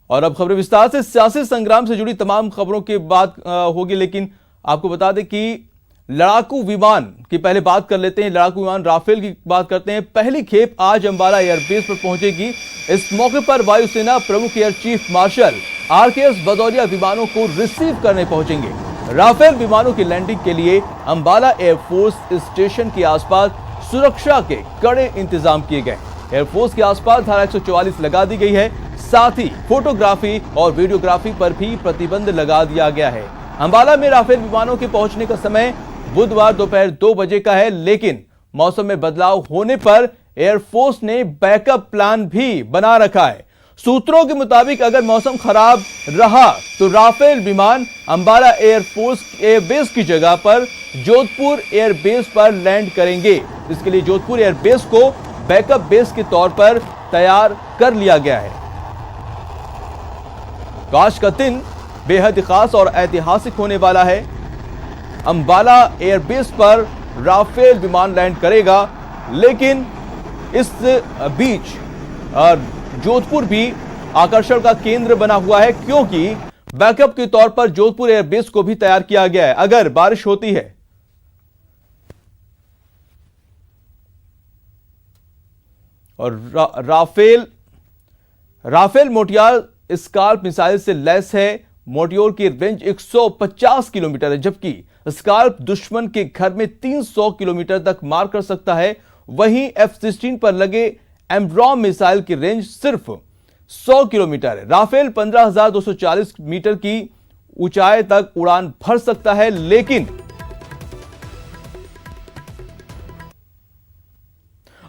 और अब खबरें विस्तार से सियासी संग्राम से जुड़ी तमाम खबरों की बात होगी, लेकिन आपको बता दें कि लड़ाकू विमान की पहले बात कर लेते हैं। लड़ाकू विमान राफेल की बात करते हैं। पहली खेप आज अंबाला एयरबेस पर पहुंचेगी। इस मौके पर वायुसेना प्रमुख air chief marshal RKS Bhadauria विमानों को रिसीव करने पहुंचेंगे। राफेल विमानों की लैंडिंग के लिए अंबाला एयरफोर्स स्टेशन के आसपास सुरक्षा के कड़े इंतजाम किए गए। एयरफोर्स के आसपास धारा 144 लगा दी गई है। साथ ही फोटोग्राफी और वीडियोग्राफी पर भी प्रतिबंध लगा दिया गया है। अंबाला में राफेल विमानों के पहुंचने का समय बुधवार दोपहर 2 बजे का है, लेकिन मौसम में बदलाव होने पर एयरफोर्स ने बैकअप प्लान भी बना रखा है। सूत्रों के मुताबिक अगर मौसम खराब रहा तो राफेल विमान अंबाला एयरफोर्स एयरबेस की जगह पर जोधपुर एयरबेस पर लैंड करेंगे। इसके लिए जोधपुर एयरबेस को बैकअप बेस के तौर पर तैयार कर लिया गया है। आज का दिन बेहद खास और ऐतिहासिक होने वाला है। अंबाला एयरबेस पर राफेल विमान लैंड करेगा, लेकिन इस बीच जोधपुर भी आकर्षण का केंद्र बना हुआ है, क्योंकि बैकअप के तौर पर जोधपुर एयरबेस को भी तैयार किया गया है अगर बारिश होती है। और राफेल मोटियार स्कार्प मिसाइल से लैस है। मोटियोर की रेंज 150 किलोमीटर है, जबकि स्कार्प दुश्मन के घर में 300 किलोमीटर तक मार कर सकता है। वहीं F-16 पर लगे एम्ब्रॉम मिसाइल की रेंज सिर्फ 100 किलोमीटर है। राफेल 15,240 मीटर की ऊंचाई तक उड़ान भर सकता है, लेकिन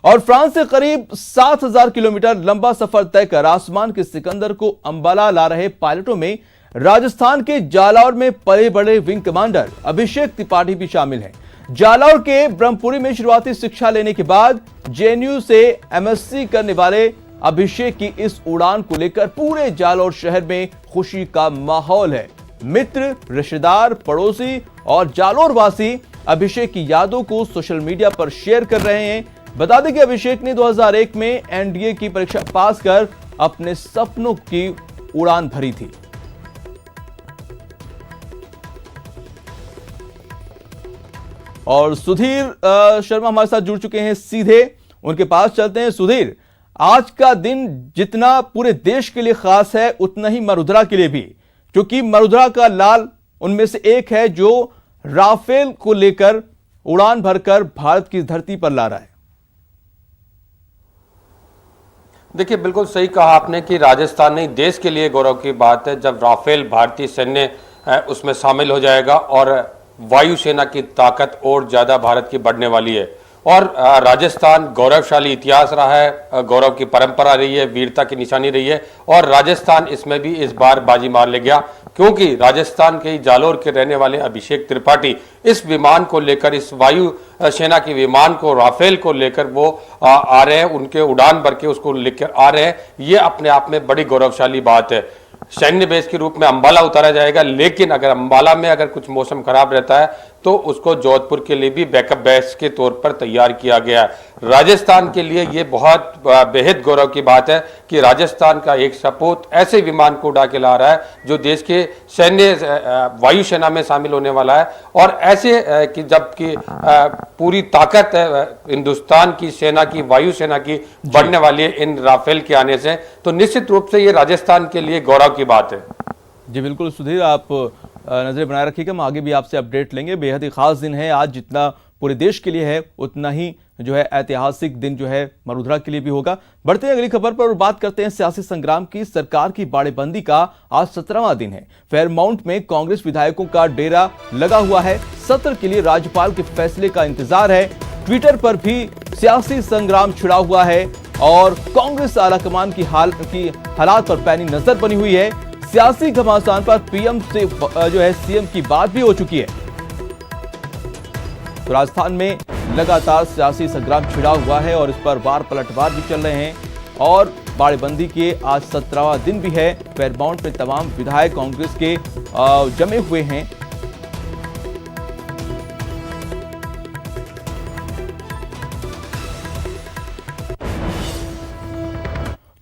और फ्रांस से करीब 7,000 किलोमीटर लंबा सफर तय कर आसमान के सिकंदर को अंबाला ला रहे पायलटों में राजस्थान के जालौर में पले बड़े विंग कमांडर अभिषेक त्रिपाठी भी शामिल हैं। जालौर के ब्रह्मपुरी में शुरुआती शिक्षा लेने के बाद JNU से MSc करने वाले अभिषेक की इस उड़ान को लेकर पूरे जालौर शहर में खुशी का माहौल है। मित्र, रिश्तेदार, पड़ोसी और जालौर वासी अभिषेक की यादों को सोशल मीडिया पर शेयर कर रहे हैं। बता दें कि अभिषेक ने 2001 में NDA की परीक्षा पास कर अपने सपनों की उड़ान भरी थी। और सुधीर शर्मा हमारे साथ जुड़ चुके हैं, सीधे उनके पास चलते हैं। सुधीर, आज का दिन जितना पूरे देश के लिए खास है, उतना ही मरुधरा के लिए भी, क्योंकि मरुधरा का लाल उनमें से एक है जो राफेल को लेकर उड़ान भरकर भारत की धरती पर ला रहा है। देखिए, बिल्कुल सही कहा आपने कि राजस्थान नहीं देश के लिए गौरव की बात है जब राफेल भारतीय सैन्य उसमें शामिल हो जाएगा और वायुसेना की ताकत और ज़्यादा भारत की बढ़ने वाली है। और राजस्थान गौरवशाली इतिहास रहा है, गौरव की परंपरा रही है, वीरता की निशानी रही है, और राजस्थान इसमें भी इस बार बाजी मार ले गया, क्योंकि राजस्थान के जालौर के रहने वाले अभिषेक त्रिपाठी इस विमान को लेकर, इस वायु सेना के विमान को, राफेल को लेकर वो आ रहे हैं, उनके उड़ान भर के उसको लेकर आ रहे हैं। ये अपने आप में बड़ी गौरवशाली बात है। सैन्य बेस के रूप में अंबाला उतारा जाएगा, लेकिन अगर अंबाला में अगर कुछ मौसम खराब रहता है तो उसको जोधपुर के लिए भी बैकअप बेस के तौर पर तैयार किया गया है। राजस्थान के लिए ये बहुत बेहद गौरव की बात है कि राजस्थान का एक सपूत ऐसे विमान को उड़ा के ला रहा है जो देश के सैन्य वायुसेना में शामिल होने वाला है। और ऐसे कि जबकि पूरी ताकत हिंदुस्तान की सेना की, वायुसेना की बढ़ने वाली है इन राफेल के आने से, तो निश्चित रूप से ये राजस्थान के लिए गौरव की बात है। जी बिल्कुल सुधीर, आप नजर बनाए रखिएगा, हम आगे भी आपसे अपडेट लेंगे। बेहद ही खास दिन है आज, जितना पूरे देश के लिए है उतना ही जो है ऐतिहासिक दिन जो है मरुधरा के लिए भी होगा। बढ़ते हैं अगली खबर पर और बात करते हैं सियासी संग्राम की। सरकार की बाड़ेबंदी का आज 17वां दिन है। फेयरमाउंट में कांग्रेस विधायकों का डेरा लगा हुआ है। सत्र के लिए राज्यपाल के फैसले का इंतजार है। ट्विटर पर भी सियासी संग्राम छिड़ा हुआ है और कांग्रेस आलाकमान की हालात पर पैनी नजर बनी हुई है। सियासी घमासान पर पीएम से जो है सीएम की बात भी हो चुकी है। तो राजस्थान में लगातार सियासी संग्राम छिड़ा हुआ है और इस पर वार पलटवार भी चल रहे हैं और बाड़ेबंदी के आज 17वां दिन भी है। फेयरमाउंट में तमाम विधायक कांग्रेस के जमे हुए हैं।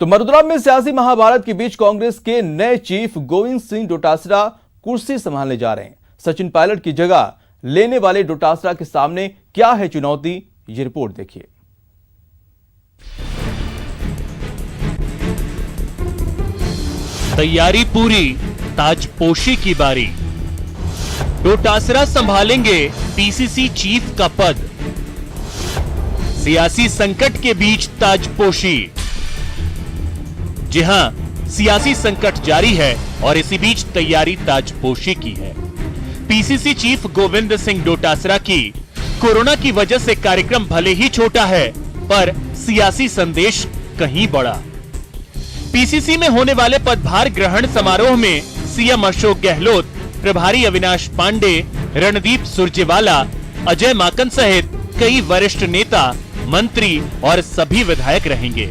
तो मरुद्रा में सियासी महाभारत के बीच कांग्रेस के नए चीफ गोविंद सिंह डोटासरा कुर्सी संभालने जा रहे हैं। सचिन पायलट की जगह लेने वाले डोटासरा के सामने क्या है चुनौती, ये रिपोर्ट देखिए। तैयारी पूरी, ताजपोशी की बारी। डोटासरा संभालेंगे पीसीसी चीफ का पद। सियासी संकट के बीच ताजपोशी। जी हां, सियासी संकट जारी है और इसी बीच तैयारी ताजपोशी की है। पीसीसी चीफ गोविंद सिंह डोटासरा की कोरोना की वजह से कार्यक्रम भले ही छोटा है, पर सियासी संदेश कहीं बड़ा। पीसीसी में होने वाले पदभार ग्रहण समारोह में सीएम अशोक गहलोत, प्रभारी अविनाश पांडे, रणदीप सुरजेवाला, अजय माकन सहित कई वरिष्ठ नेता, मंत्री और सभी विधायक रहेंगे।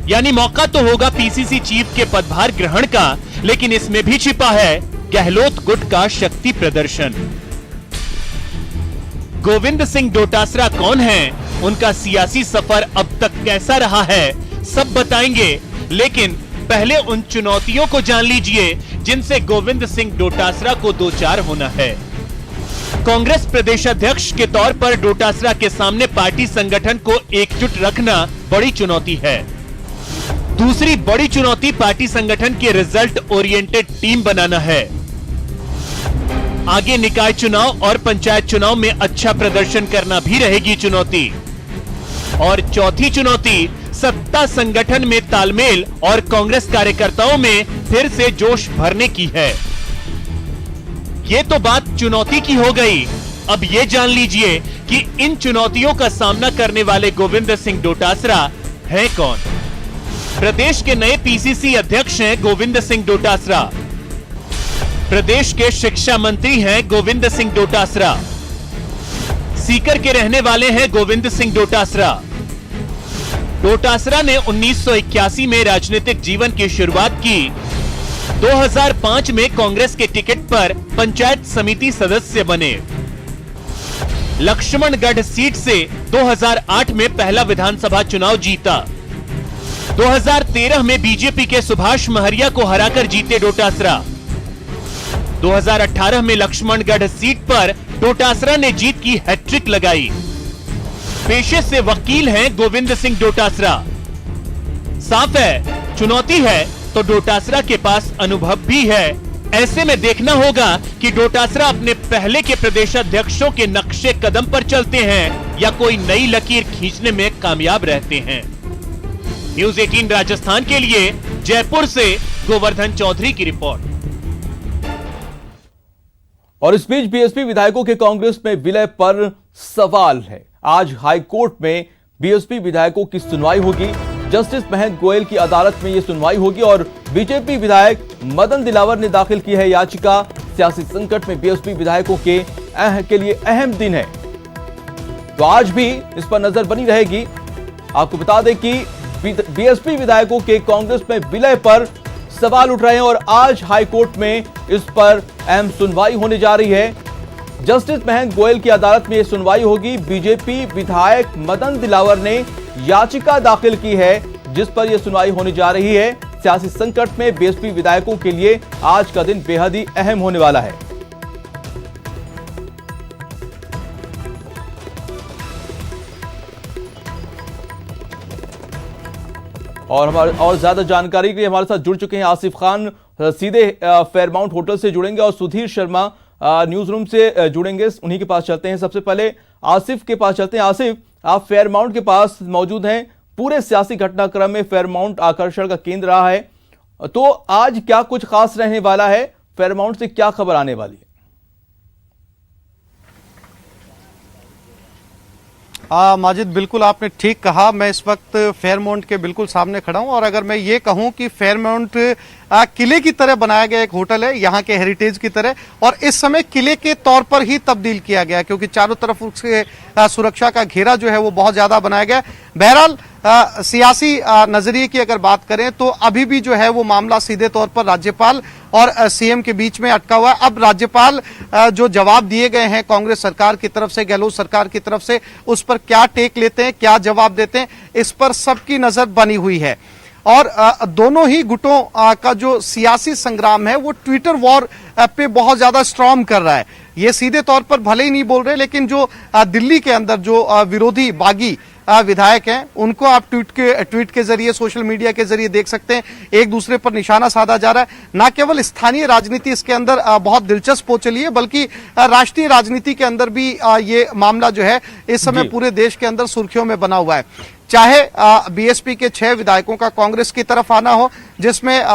यानी मौका तो होगा पीसीसी चीफ के पदभार ग्रहण का, लेकिन इसमें भी छिपा है गहलोत गुट का शक्ति प्रदर्शन। गोविंद सिंह डोटासरा कौन है, उनका सियासी सफर अब तक कैसा रहा है, सब बताएंगे। लेकिन पहले उन चुनौतियों को जान लीजिए जिनसे गोविंद सिंह डोटासरा को दो चार होना है। कांग्रेस प्रदेश अध्यक्ष के तौर पर डोटासरा के सामने पार्टी संगठन को एकजुट रखना बड़ी चुनौती है। दूसरी बड़ी चुनौती पार्टी संगठन के रिजल्ट ओरिएंटेड टीम बनाना है। आगे निकाय चुनाव और पंचायत चुनाव में अच्छा प्रदर्शन करना भी रहेगी चुनौती। और चौथी चुनौती सत्ता संगठन में तालमेल और कांग्रेस कार्यकर्ताओं में फिर से जोश भरने की है। ये तो बात चुनौती की हो गई। अब ये जान लीजिए कि इन चुनौतियों का सामना करने वाले गोविंद सिंह डोटासरा हैं कौन। प्रदेश के नए पीसीसी अध्यक्ष हैं गोविंद सिंह डोटासरा। प्रदेश के शिक्षा मंत्री हैं गोविंद सिंह डोटासरा। सीकर के रहने वाले हैं गोविंद सिंह डोटासरा। डोटासरा ने 1981 में राजनीतिक जीवन की शुरुआत की। 2005 में कांग्रेस के टिकट पर पंचायत समिति सदस्य बने। लक्ष्मणगढ़ सीट से 2008 में पहला विधानसभा चुनाव जीता। 2013 में बीजेपी के सुभाष महरिया को हराकर जीते डोटासरा। 2018 में लक्ष्मणगढ़ सीट पर डोटासरा ने जीत की हैट्रिक लगाई। पेशे से वकील हैं गोविंद सिंह डोटासरा। साफ है, चुनौती है तो डोटासरा के पास अनुभव भी है। ऐसे में देखना होगा कि डोटासरा अपने पहले के प्रदेश अध्यक्षों के नक्शे कदम पर चलते हैं या कोई नई लकीर खींचने में कामयाब रहते हैं। न्यूज़ 18 राजस्थान के लिए जयपुर से गोवर्धन चौधरी की रिपोर्ट। और इस बीच बीएसपी विधायकों के कांग्रेस में विलय पर सवाल है। आज हाईकोर्ट में बीएसपी विधायकों की सुनवाई होगी। जस्टिस महंत गोयल की अदालत में यह सुनवाई होगी और बीजेपी विधायक मदन दिलावर ने दाखिल की है याचिका। सियासी संकट में बीएसपी विधायकों के लिए अहम दिन है, तो आज भी इस पर नजर बनी रहेगी। आपको बता दें कि बीएसपी विधायकों के कांग्रेस में विलय पर सवाल उठ रहे हैं और आज हाईकोर्ट में इस पर अहम सुनवाई होने जा रही है। जस्टिस महंत गोयल की अदालत में यह सुनवाई होगी। बीजेपी विधायक मदन दिलावर ने याचिका दाखिल की है जिस पर यह सुनवाई होने जा रही है। सियासी संकट में बीएसपी विधायकों के लिए आज का दिन बेहद ही अहम होने वाला है। और ज्यादा जानकारी के लिए हमारे साथ जुड़ चुके हैं आसिफ खान, सीधे फेयरमाउंट होटल से जुड़ेंगे, और सुधीर शर्मा न्यूज रूम से जुड़ेंगे। उन्हीं के पास चलते हैं। सबसे पहले आसिफ के पास चलते हैं। आसिफ, आप फेयरमाउंट के पास मौजूद हैं। पूरे सियासी घटनाक्रम में फेयरमाउंट आकर्षण का केंद्र रहा है, तो आज क्या कुछ खास रहने वाला है? फेयरमाउंट से क्या खबर आने वाली है? माजिद, बिल्कुल आपने ठीक कहा। मैं इस वक्त फेयरमाउंट के बिल्कुल सामने खड़ा हूं और अगर मैं ये कहूं कि फेयरमाउंट किले की तरह बनाया गया एक होटल है, यहाँ के हेरिटेज की तरह, और इस समय किले के तौर पर ही तब्दील किया गया क्योंकि चारों तरफ उसके सुरक्षा का घेरा जो है वो बहुत ज्यादा बनाया गया। बहरहाल सियासी नजरिए की अगर बात करें तो अभी भी जो है वो मामला सीधे तौर पर राज्यपाल और सीएम के बीच में अटका हुआ है। अब राज्यपाल जो जवाब दिए गए हैं कांग्रेस सरकार की तरफ से, गहलोत सरकार की तरफ से, उस पर क्या टेक लेते हैं, क्या जवाब देते हैं, इस पर सबकी नजर बनी हुई है। और दोनों ही गुटों का जो सियासी संग्राम है वो ट्विटर वॉर पे बहुत ज्यादा स्ट्रॉन्ग कर रहा है। ये सीधे तौर पर भले ही नहीं बोल रहे, लेकिन जो दिल्ली के अंदर जो विरोधी बागी विधायक हैं उनको आप ट्वीट के जरिए, सोशल मीडिया के जरिए देख सकते हैं, एक दूसरे पर निशाना साधा जा रहा है। न केवल स्थानीय राजनीति इसके अंदर बहुत दिलचस्प हो चली है, बल्कि राष्ट्रीय राजनीति के अंदर भी ये मामला जो है इस समय पूरे देश के अंदर सुर्खियों में बना हुआ है। चाहे बीएसपी के 6 विधायकों का कांग्रेस की तरफ आना हो, जिसमें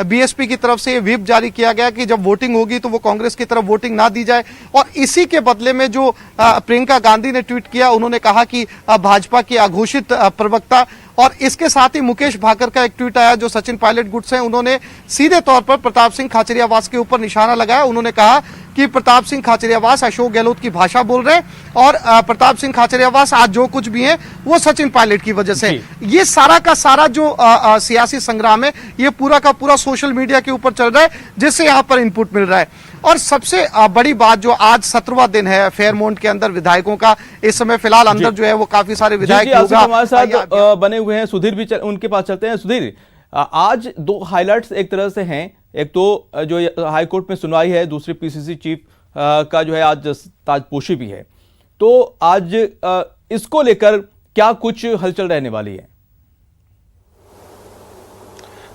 बीएसपी की तरफ से व्हिप जारी किया गया कि जब वोटिंग होगी तो वो कांग्रेस की तरफ वोटिंग ना दी जाए, और इसी के बदले में जो प्रियंका गांधी ने ट्वीट किया, उन्होंने कहा कि भाजपा की अघोषित प्रवक्ता, और इसके साथ ही मुकेश भाकर का एक ट्वीट आया जो सचिन पायलट गुट्स हैं, उन्होंने सीधे तौर पर प्रताप सिंह खाचरियावास के ऊपर निशाना लगाया। उन्होंने कहा कि प्रताप सिंह खाचरियावास अशोक गहलोत की भाषा बोल रहे हैं और प्रताप सिंह खाचरियावास आज जो कुछ भी है वो सचिन पायलट की वजह से। ये सारा का सारा जो सियासी संग्राम है ये पूरा का पूरा सोशल मीडिया के ऊपर चल रहा है, जिससे यहाँ पर इनपुट मिल रहा है। और सबसे बड़ी बात जो आज 17वां दिन है फेयरमोंट के अंदर विधायकों का, इस समय फिलहाल अंदर जो है वो काफी सारे विधायक हमारे साथ बने हुए हैं। सुधीर भी उनके पास चलते हैं। सुधीर, आज 2 हाइलाइट्स एक तरह से हैं, एक तो जो हाईकोर्ट में सुनवाई है, दूसरी पीसीसी चीफ का जो है आज ताजपोशी भी है, तो आज इसको लेकर क्या कुछ हलचल रहने वाली है?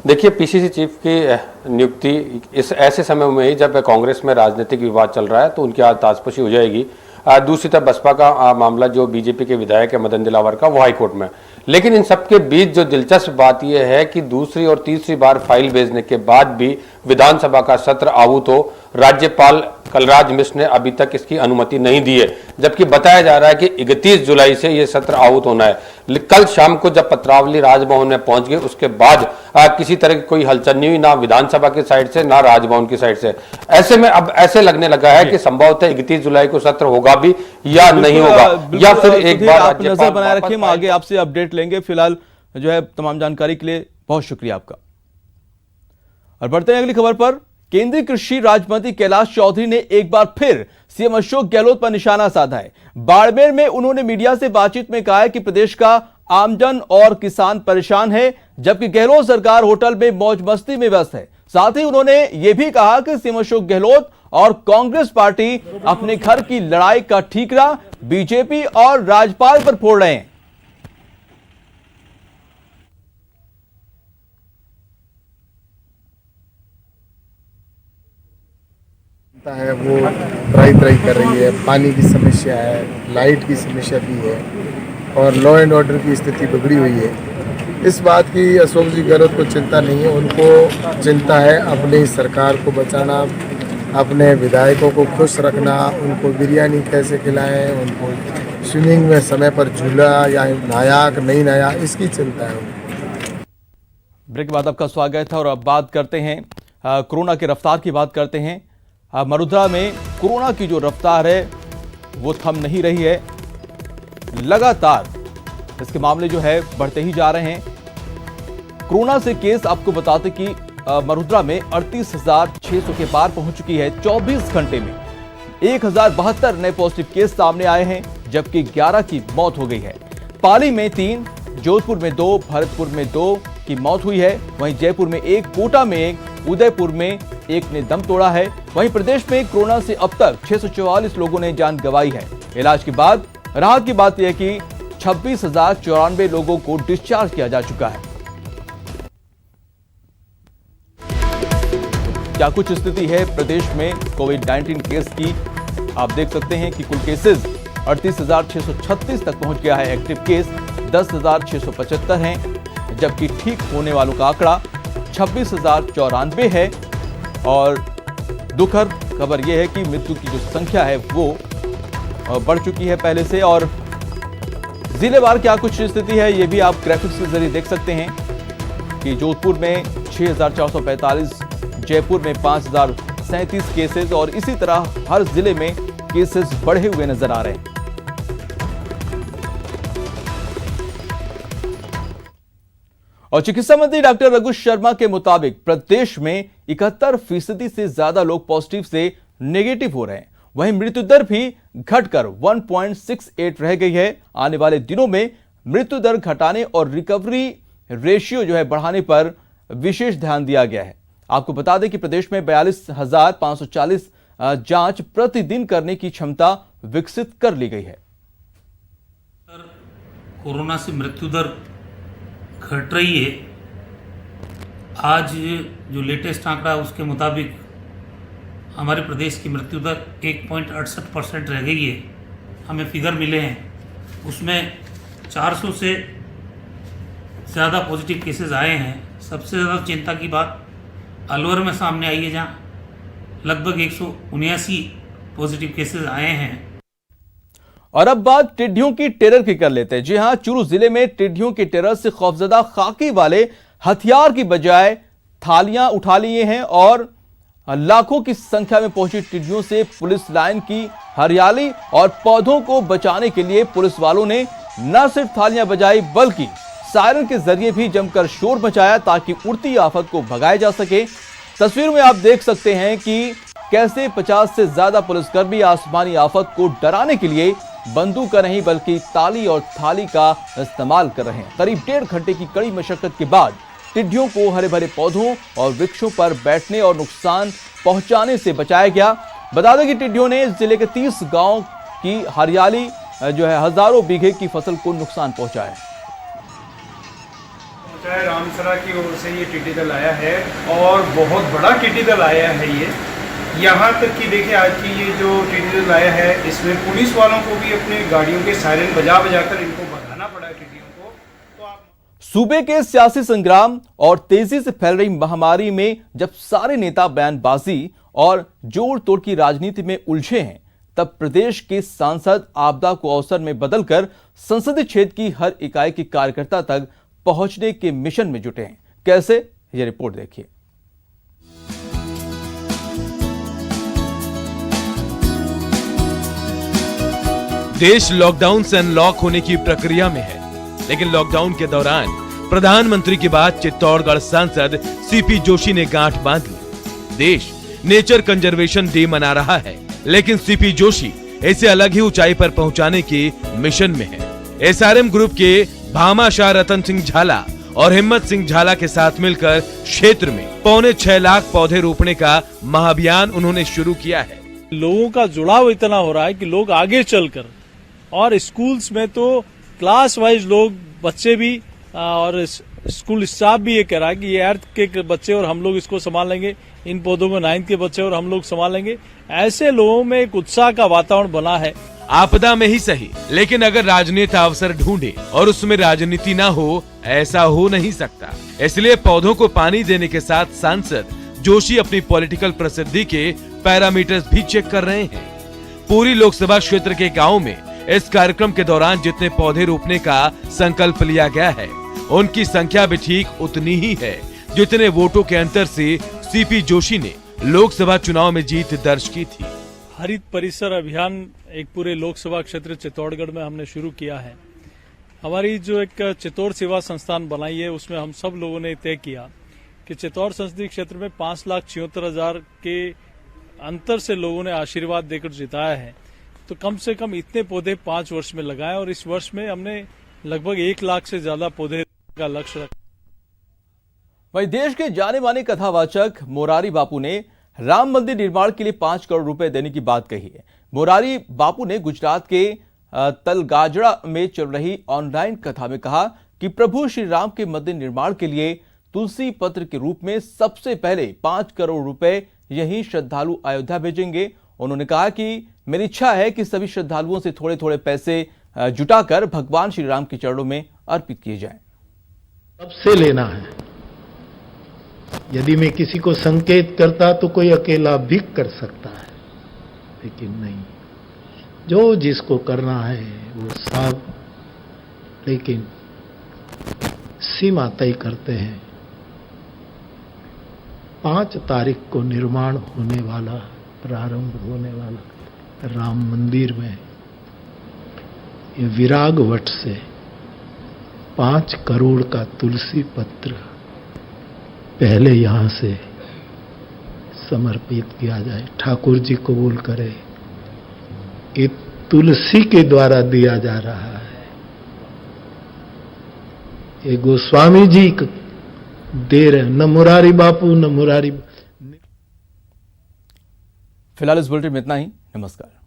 देखिए, पीसीसी चीफ की नियुक्ति इस ऐसे समय में ही जब कांग्रेस में राजनीतिक विवाद चल रहा है तो उनकी आज ताजपोशी हो जाएगी। दूसरी तरफ बसपा का मामला जो बीजेपी के विधायक है मदन दिलावर का, वो हाईकोर्ट में। लेकिन इन सबके बीच जो दिलचस्प बात यह है कि दूसरी और तीसरी बार फाइल भेजने के बाद भी विधानसभा का सत्र आहूत हो, राज्यपाल कलराज मिश्र ने अभी तक इसकी अनुमति नहीं दी है, जबकि बताया जा रहा है कि 31 जुलाई से यह सत्र आहूत होना है। कल शाम को जब पत्रावली राजभवन में पहुंच गए उसके बाद किसी तरह की कोई हलचल नहीं हुई, ना विधानसभा की साइड से ना राजभवन की साइड से। ऐसे में अब ऐसे लगने लगा है कि संभवतः 31 जुलाई को सत्र होगा भी या नहीं होगा, या फिर एक बार आप नजर बनाए रखिए, हम आगे आपसे अपडेट लेंगे। फिलहाल जो है तमाम जानकारी के लिए बहुत शुक्रिया आपका। और बढ़ते हैं अगली खबर पर। केंद्रीय कृषि राज्य मंत्री कैलाश चौधरी ने एक बार फिर सीएम अशोक गहलोत पर निशाना साधा है। बाड़मेर में उन्होंने मीडिया से बातचीत में कहा है कि प्रदेश का आमजन और किसान परेशान है, जबकि गहलोत सरकार होटल में मौज मस्ती में व्यस्त है। साथ ही उन्होंने यह भी कहा कि सीएम अशोक गहलोत और कांग्रेस पार्टी अपने घर की लड़ाई का ठीकरा बीजेपी और राज्यपाल पर फोड़ रहे हैं। है वो त्राही कर रही है, पानी की समस्या है, लाइट की समस्या भी है और लॉ एंड ऑर्डर की स्थिति बिगड़ी हुई है। इस बात की अशोक जी गहलोत को चिंता नहीं है, उनको चिंता है अपनी सरकार को बचाना, अपने विधायकों को खुश रखना, उनको बिरयानी कैसे खिलाएं, उनको स्विमिंग में समय पर झूला या नहाया कि नहीं नहाया, इसकी चिंता है। ब्रेक के बाद आपका स्वागत है और अब बात करते हैं कोरोना की रफ्तार की बात करते हैं। मरुद्रा में कोरोना की जो रफ्तार है वो थम नहीं रही है, लगातार इसके मामले जो है बढ़ते ही जा रहे हैं। कोरोना से केस आपको बताते कि मरुद्रा में 38,600 के पार पहुंच चुकी है। 24 घंटे में 1072 नए पॉजिटिव केस सामने आए हैं, जबकि 11 की मौत हो गई है। पाली में 3, जोधपुर में 2, भरतपुर में 2 की मौत हुई है। वहीं जयपुर में 1, कोटा में 1, उदयपुर में 1 ने दम तोड़ा है। वहीं प्रदेश में कोरोना से अब तक 644 लोगों ने जान गंवाई है। इलाज के बाद राहत की बात यह है कि 26,094 लोगों को डिस्चार्ज किया जा चुका है। क्या कुछ स्थिति है प्रदेश में कोविड-19 केस की, आप देख सकते हैं कि कुल केसेस 38,636 तक पहुंच गया है। एक्टिव केस 10,675 हैं, जबकि ठीक होने वालों का आंकड़ा 26,094 है। और दुखद खबर यह है कि मृत्यु की जो संख्या है वो बढ़ चुकी है पहले से। और जिलेवार क्या कुछ स्थिति है ये भी आप ग्राफिक्स के जरिए देख सकते हैं कि जोधपुर में 6,445, जयपुर में 5,037 केसेस, और इसी तरह हर जिले में केसेस बढ़े हुए नजर आ रहे हैं। और चिकित्सा मंत्री डॉक्टर रघु शर्मा के मुताबिक प्रदेश में 71% से ज्यादा लोग पॉजिटिव से नेगेटिव हो रहे हैं। वहीं मृत्यु दर भी घटकर 1.68 रह गई है। आने वाले दिनों में मृत्यु दर घटाने और रिकवरी रेशियो जो है बढ़ाने पर विशेष ध्यान दिया गया है। आपको बता दें कि प्रदेश में 42,540 जांच प्रतिदिन करने की क्षमता विकसित कर ली गई है। कोरोना से मृत्यु दर घट रही है। आज जो लेटेस्ट आंकड़ा है उसके मुताबिक हमारे प्रदेश की मृत्यु दर 1.68% रह गई है। हमें फिगर मिले हैं, उसमें 400 से ज़्यादा पॉजिटिव केसेस आए हैं। सबसे ज़्यादा चिंता की बात अलवर में सामने आई है, जहाँ लगभग 179 पॉजिटिव केसेस आए हैं। और अब बात टिड्डियों की टेरर की कर लेते हैं। जी हां, चूरू जिले में टिड्डियों के टेरर से खौफजदा खाकी वाले हथियार की बजाय थालियां उठा लिए हैं और लाखों की संख्या में पहुंची टिड्डियों से पुलिस लाइन की हरियाली और पौधों को बचाने के लिए पुलिस वालों ने न सिर्फ थालियां बजाई बल्कि सायरन के जरिए भी जमकर शोर मचाया ताकि उड़ती आफत को भगाया जा सके। तस्वीर में आप देख सकते हैं कि कैसे 50 से ज्यादा पुलिसकर्मी आसमानी आफत को डराने के लिए बंदूक का नहीं बल्कि ताली और थाली का इस्तेमाल कर रहे हैं। करीब 1.5 घंटे की कड़ी मशक्कत के बाद टिड्डियों को हरे भरे पौधों और वृक्षों पर बैठने और नुकसान पहुंचाने से बचाया गया। बता दें कि टिड्डियों ने जिले के 30 गांव की हरियाली जो है हजारों बीघे की फसल को नुकसान पहुंचाया। रामसरा की ओर से ये टिड्डी दल आया है और बहुत बड़ा टिड्डी दल आया है। ये यहाँ तक कि देखिए आज की ये जो टिड्डी दल आया है इसमें पुलिस वालों को भी अपने गाड़ियों के सायरन बजा बजाकर इनको भगाना पड़ा टिड्डियों को। तो आप सूबे के सियासी संग्राम और तेजी से फैल रही महामारी में जब सारे नेता बयानबाजी और जोड़ तोड़ की राजनीति में उलझे हैं, तब प्रदेश के सांसद आपदा को अवसर में बदलकर संसदीय क्षेत्र की हर इकाई के कार्यकर्ता तक पहुंचने के मिशन में जुटे हैं। कैसे, ये रिपोर्ट देखिए। देश लॉकडाउन से अनलॉक होने की प्रक्रिया में है, लेकिन लॉकडाउन के दौरान प्रधानमंत्री के बाद चित्तौड़गढ़ सांसद सीपी जोशी ने गांठ बांध ली। देश नेचर कंजर्वेशन डे मना रहा है, लेकिन सीपी जोशी इसे अलग ही ऊंचाई पर पहुंचाने के मिशन में है। एसआरएम ग्रुप के भामाशाह रतन सिंह झाला और हिम्मत सिंह झाला के साथ मिलकर क्षेत्र में 6.25 लाख पौधे रोपने का महाअभियान उन्होंने शुरू किया है। लोगों का जुड़ाव इतना हो रहा है कि लोग आगे चलकर, और स्कूल्स में तो क्लास वाइज लोग, बच्चे भी और स्कूल स्टाफ भी ये कह रहा है कि ये 8th के बच्चे और हम लोग इसको संभाल लेंगे, इन पौधों को 9th के बच्चे और हम लोग संभाल लेंगे। ऐसे लोगों में एक उत्साह का वातावरण बना है। आपदा में ही सही, लेकिन अगर राजनेता अवसर ढूंढे और उसमें राजनीति ना हो, ऐसा हो नहीं सकता। इसलिए पौधों को पानी देने के साथ सांसद जोशी अपनी पॉलिटिकल प्रसिद्धि के पैरामीटर्स भी चेक कर रहे हैं। पूरी लोकसभा क्षेत्र के गाँव में इस कार्यक्रम के दौरान जितने पौधे रोपने का संकल्प लिया गया है, उनकी संख्या भी ठीक उतनी ही है जितने वोटों के अंतर से सीपी जोशी ने लोकसभा चुनाव में जीत दर्ज की थी। हरित परिसर अभियान एक पूरे लोकसभा क्षेत्र चित्तौड़गढ़ में हमने शुरू किया है। हमारी जो एक चित्तौड़ सेवा संस्थान बनाई है, उसमें हम सब लोगों ने तय किया कि चित्तौड़ संसदीय क्षेत्र में 5,76,000 के अंतर से लोगों ने आशीर्वाद देकर जिताया है, तो कम से कम इतने पौधे 5 वर्ष में लगाएं। और इस वर्ष में हमने लगभग 1 लाख से ज्यादा पौधे का लक्ष्य रखा। वहीं देश के जाने माने कथावाचक मोरारी बापू ने राम मंदिर निर्माण के लिए 5 करोड़ रुपए देने की बात कही है। मोरारी बापू ने गुजरात के तलगाजड़ा में चल रही ऑनलाइन कथा में कहा कि प्रभु श्री राम के मंदिर निर्माण के लिए तुलसी पत्र के रूप में सबसे पहले 5 करोड़ रुपए यही श्रद्धालु अयोध्या भेजेंगे। उन्होंने कहा कि मेरी इच्छा है कि सभी श्रद्धालुओं से थोड़े थोड़े पैसे जुटाकर भगवान श्री राम के चरणों में अर्पित किए जाएं। सबसे लेना है। यदि मैं किसी को संकेत करता तो कोई अकेला भी कर सकता है, लेकिन नहीं, जो जिसको करना है वो सब, लेकिन सीमा तय करते हैं। 5 तारीख को निर्माण होने वाला, प्रारंभ होने वाला राम मंदिर में ये विराग वट से 5 करोड़ का तुलसी पत्र पहले यहां से समर्पित किया जाए। ठाकुर जी कबूल करे, ये तुलसी के द्वारा दिया जा रहा है। ये गोस्वामी जी दे रहे, न मुरारी बापू न मुरारी। फिलहाल इस बुलेटिन में इतना ही। नमस्कार।